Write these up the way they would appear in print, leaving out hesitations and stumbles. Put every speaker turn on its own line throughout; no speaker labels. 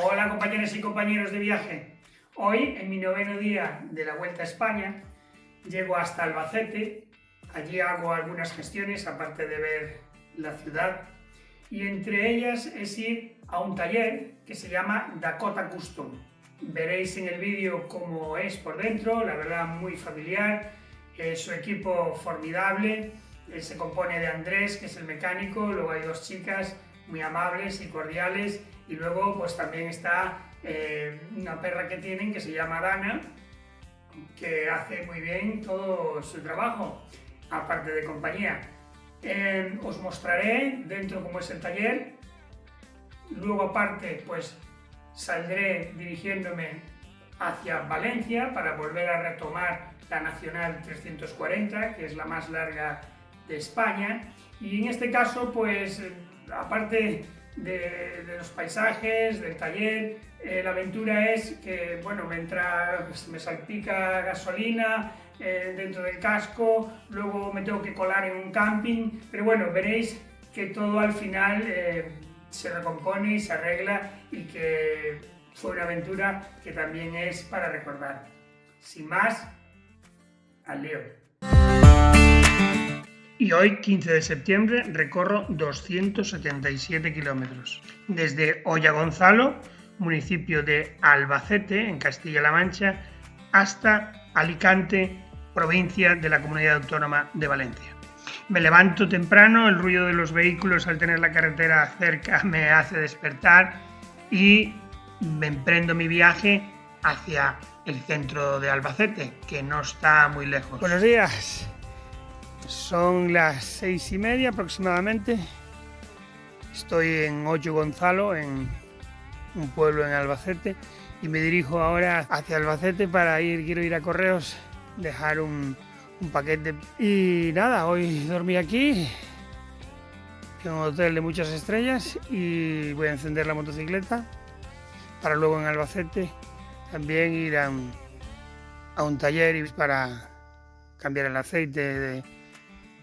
Hola compañeras y compañeros de viaje. Hoy, en mi noveno día de la Vuelta a España, llego hasta Albacete. Allí hago algunas gestiones, aparte de ver la ciudad, y entre ellas es ir a un taller que se llama Dakota Custom. Veréis en el vídeo cómo es por dentro, la verdad muy familiar, su equipo formidable, se compone de Andrés, que es el mecánico, luego hay dos chicas muy amables y cordiales, y luego pues también está una perra que tienen que se llama Dana, que hace muy bien todo su trabajo, aparte de compañía. Os mostraré dentro cómo es el taller, luego aparte pues saldré dirigiéndome hacia Valencia para volver a retomar la Nacional 340, que es la más larga de España, y en este caso pues aparte de los paisajes, del taller, la aventura es que, bueno, me salpica gasolina dentro del casco, luego me tengo que colar en un camping, pero bueno, veréis que todo al final se recompone y se arregla, y que fue una aventura que también es para recordar. Sin más, al lío. Y hoy, 15 de septiembre, recorro 277 kilómetros. Desde Ollagonzalo, municipio de Albacete, en Castilla-La Mancha, hasta Alicante, provincia de la Comunidad Autónoma de Valencia. Me levanto temprano, el ruido de los vehículos al tener la carretera cerca me hace despertar y me emprendo mi viaje hacia el centro de Albacete, que no está muy lejos. Buenos días. Son las 6:30 aproximadamente. Estoy en Ollagonzalo, en un pueblo en Albacete, y me dirijo ahora hacia Albacete quiero ir a Correos, dejar un paquete. Y nada, hoy dormí aquí, en un hotel de muchas estrellas, y voy a encender la motocicleta para luego en Albacete también ir a un taller para cambiar el aceite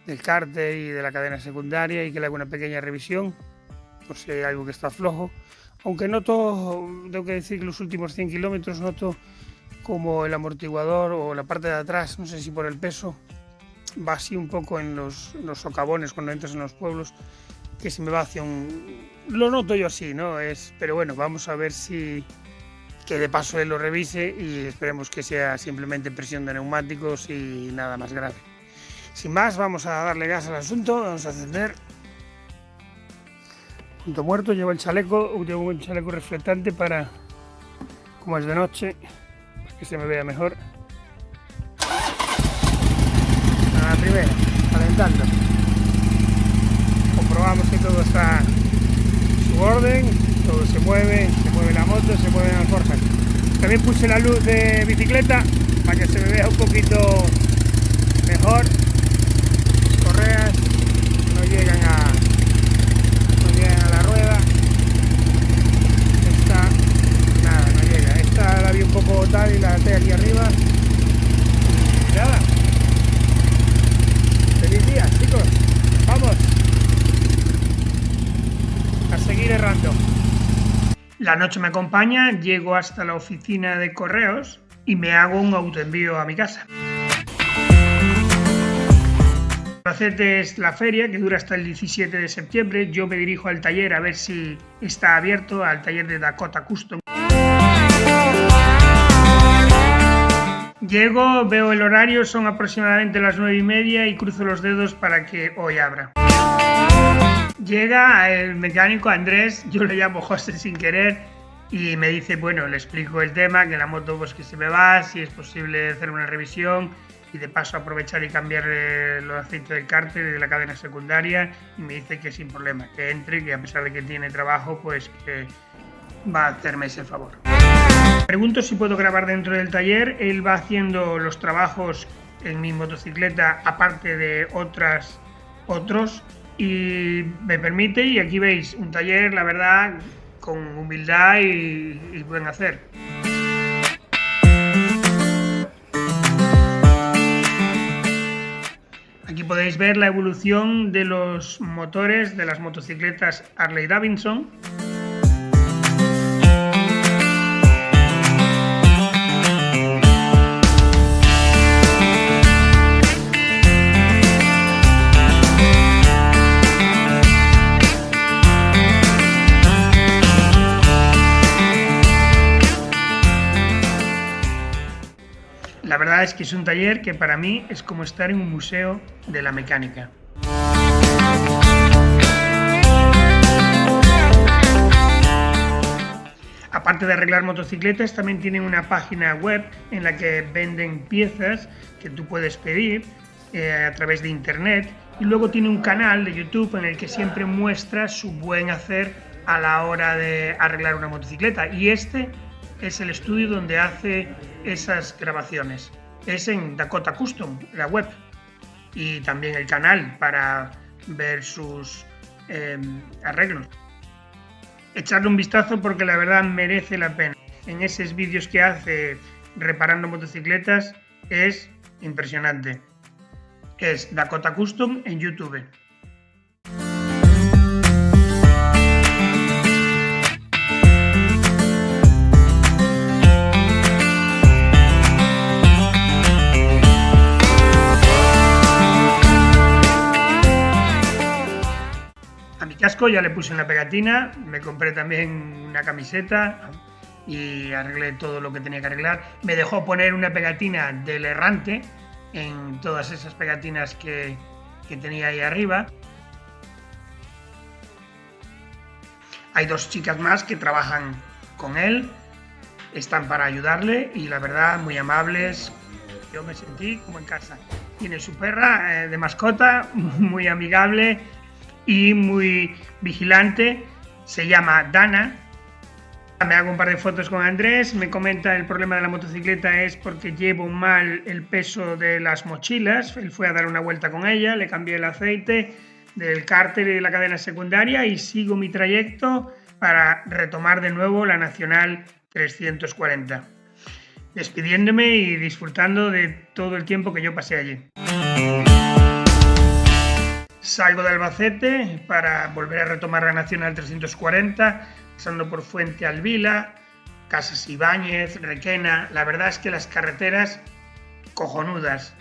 del cárter y de la cadena secundaria, y que le haga una pequeña revisión por si hay algo que está flojo. Aunque noto, tengo que decir que los últimos 100 kilómetros noto como el amortiguador o la parte de atrás, no sé si por el peso, va así un poco en los socavones cuando entras en los pueblos, que se me va hacia lo noto yo así, ¿no? Pero bueno, vamos a ver que de paso él lo revise, y esperemos que sea simplemente presión de neumáticos y nada más grave. Sin más, vamos a darle gas al asunto, vamos a encender. Punto muerto, llevo un chaleco reflectante para, como es de noche, para que se me vea mejor. A la primera, calentando. Comprobamos que todo está en su orden, todo se mueve la moto, se mueven las forjas. También puse la luz de bicicleta para que se me vea un poquito mejor. Las correas no llegan a la rueda. Esta, nada, no llega. Esta la vi un poco tal y la até aquí arriba. Y nada. Feliz día, chicos. Vamos a seguir errando. La noche me acompaña, llego hasta la oficina de Correos y me hago un autoenvío a mi casa. Albacete es la feria, que dura hasta el 17 de septiembre. Yo me dirijo al taller a ver si está abierto, al taller de Dakota Custom. Llego, veo el horario, son aproximadamente las 9:30 y cruzo los dedos para que hoy abra. Llega el mecánico Andrés, yo le llamo José sin querer, y me dice, bueno, le explico el tema, que la moto pues que se me va, si es posible hacer una revisión y de paso aprovechar y cambiar el aceite del cárter y de la cadena secundaria, y me dice que sin problema, que entre, que a pesar de que tiene trabajo, pues que va a hacerme ese favor. Pregunto si puedo grabar dentro del taller. Él va haciendo los trabajos en mi motocicleta aparte de otros, y me permite, y aquí veis un taller, la verdad, con humildad y buen hacer. Aquí podéis ver la evolución de los motores de las motocicletas Harley Davidson. La verdad es que es un taller que para mí es como estar en un museo de la mecánica. Aparte de arreglar motocicletas, también tienen una página web en la que venden piezas que tú puedes pedir a través de internet, y luego tiene un canal de YouTube en el que siempre muestra su buen hacer a la hora de arreglar una motocicleta, y este es el estudio donde hace esas grabaciones. Es en Dakota Custom, la web, y también el canal para ver sus arreglos. Echarle un vistazo porque la verdad merece la pena. En esos vídeos que hace reparando motocicletas es impresionante. Es Dakota Custom en YouTube. A mi casco ya le puse una pegatina, me compré también una camiseta y arreglé todo lo que tenía que arreglar. Me dejó poner una pegatina del errante en todas esas pegatinas que tenía ahí arriba. Hay dos chicas más que trabajan con él, están para ayudarle y la verdad muy amables. Yo me sentí como en casa. Tiene su perra de mascota, muy amigable y muy vigilante, se llama Dana. Me hago un par de fotos con Andrés, me comenta el problema de la motocicleta es porque llevo mal el peso de las mochilas. Él fue a dar una vuelta con ella, le cambié el aceite del cárter y de la cadena secundaria y sigo mi trayecto para retomar de nuevo la Nacional 340, despidiéndome y disfrutando de todo el tiempo que yo pasé allí. Salgo de Albacete para volver a retomar la Nacional 340, pasando por Fuente Alvila, Casas Ibáñez, Requena. La verdad es que las carreteras cojonudas,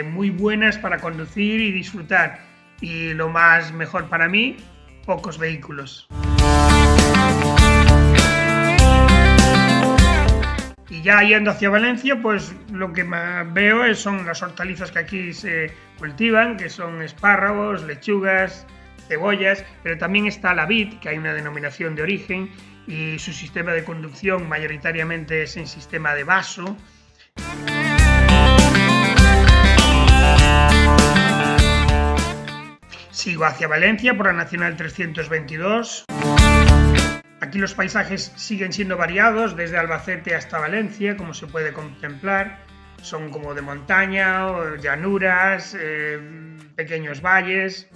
muy buenas para conducir y disfrutar. Y lo más mejor para mí, pocos vehículos. Y ya yendo hacia Valencia, pues lo que más veo son las hortalizas que aquí se cultivan, que son espárragos, lechugas, cebollas, pero también está la vid, que hay una denominación de origen, y su sistema de conducción mayoritariamente es en sistema de vaso. Sigo hacia Valencia por la Nacional 322. Aquí los paisajes siguen siendo variados, desde Albacete hasta Valencia, como se puede contemplar. Son como de montaña, o llanuras, pequeños valles.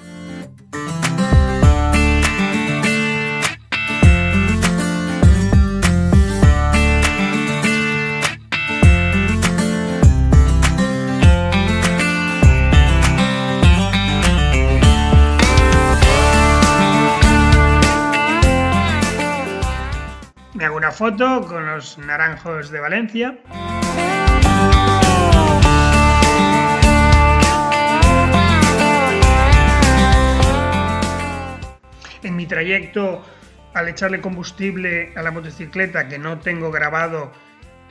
Me hago una foto con los naranjos de Valencia. En mi trayecto, al echarle combustible a la motocicleta, que no tengo grabado,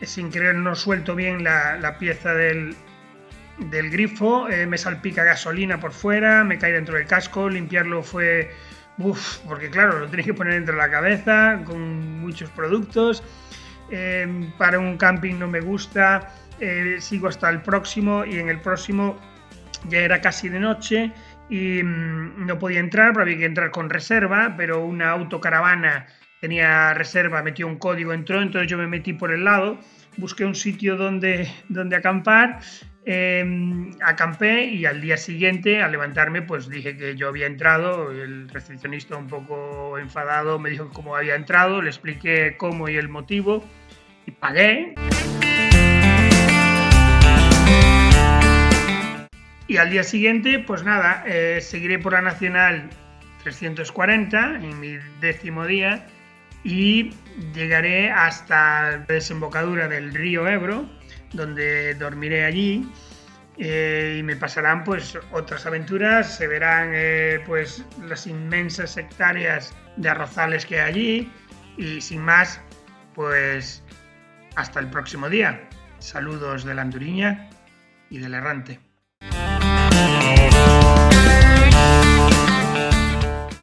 sin querer no suelto bien la pieza del grifo, me salpica gasolina por fuera, me cae dentro del casco, limpiarlo fue... porque claro, lo tenéis que poner dentro de la cabeza con muchos productos. Para un camping no me gusta, sigo hasta el próximo y en el próximo ya era casi de noche y no podía entrar, pero había que entrar con reserva, pero una autocaravana tenía reserva, metió un código, entró, entonces yo me metí por el lado, busqué un sitio donde acampar. Acampé y al día siguiente, al levantarme, pues dije que yo había entrado. El recepcionista, un poco enfadado, me dijo cómo había entrado, le expliqué cómo y el motivo y pagué. Y al día siguiente, pues nada, seguiré por la Nacional 340 en mi 10º día y llegaré hasta la desembocadura del río Ebro, donde dormiré allí y me pasarán pues otras aventuras. Se verán pues las inmensas hectáreas de arrozales que hay allí y sin más, pues hasta el próximo día. Saludos de la Anduriña y del Errante.